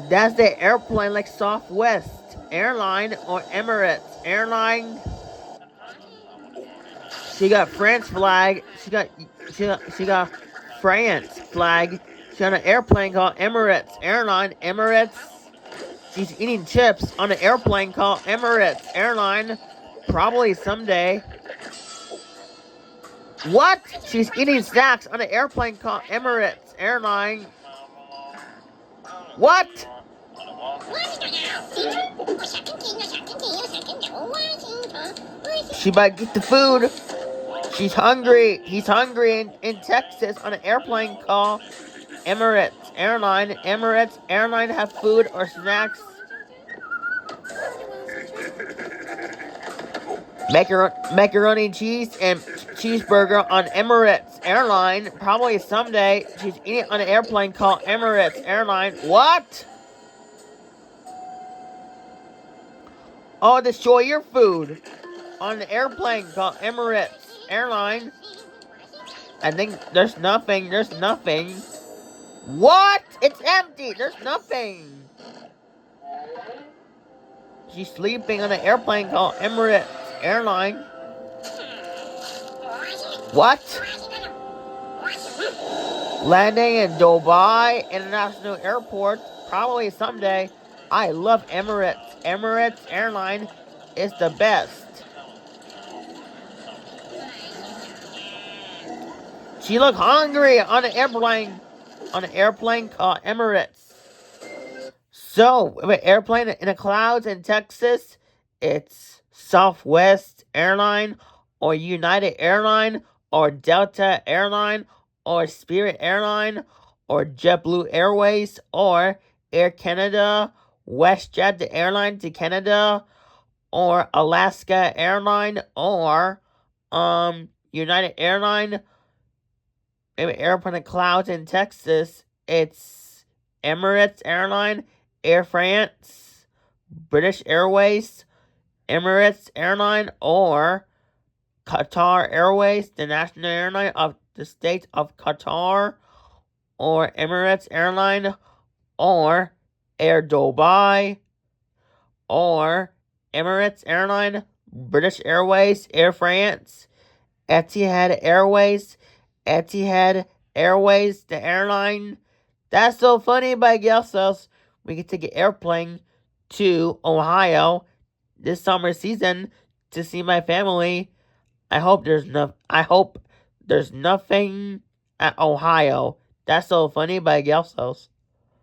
That's the airplane like Southwest Airline or Emirates Airline. She got France flag. She got France flag. She on an airplane called Emirates Airline. Emirates. She's eating chips on an airplane called Emirates Airline. Probably someday. What? She's eating snacks on an airplane called Emirates Airline. What? She might get the food. She's hungry. He's hungry in Texas on an airplane called Emirates Airline. Emirates Airline have food or snacks. Macaroni and cheese and cheeseburger on Emirates Airline. Probably someday. She's eating on an airplane called Emirates Airline. What? Oh, destroy your food on an airplane called Emirates Airline. I think there's nothing. There's nothing. What? It's empty. There's nothing. She's sleeping on an airplane called Emirates Airline. What? Landing in Dubai International Airport. Probably someday. I love Emirates. Emirates Airline is the best. She looked hungry on an airplane called Emirates. So, an airplane in the clouds in Texas, it's Southwest Airline, or United Airline, or Delta Airline, or Spirit Airline, or JetBlue Airways, or Air Canada, WestJet the airline to Canada, or Alaska Airline, or United Airline. Airplane in the clouds in Texas, it's Emirates Airline, Air France, British Airways, Emirates Airline, or Qatar Airways, the national airline of the state of Qatar, or Emirates Airline, or Air Dubai, or Emirates Airline, British Airways, Air France, Etihad Airways, Etihad Airways, the airline. That's so funny, but I guess us. We can take an airplane to Ohio this summer season to see my family. I hope there's nothing at Ohio. That's so funny, but I guess us.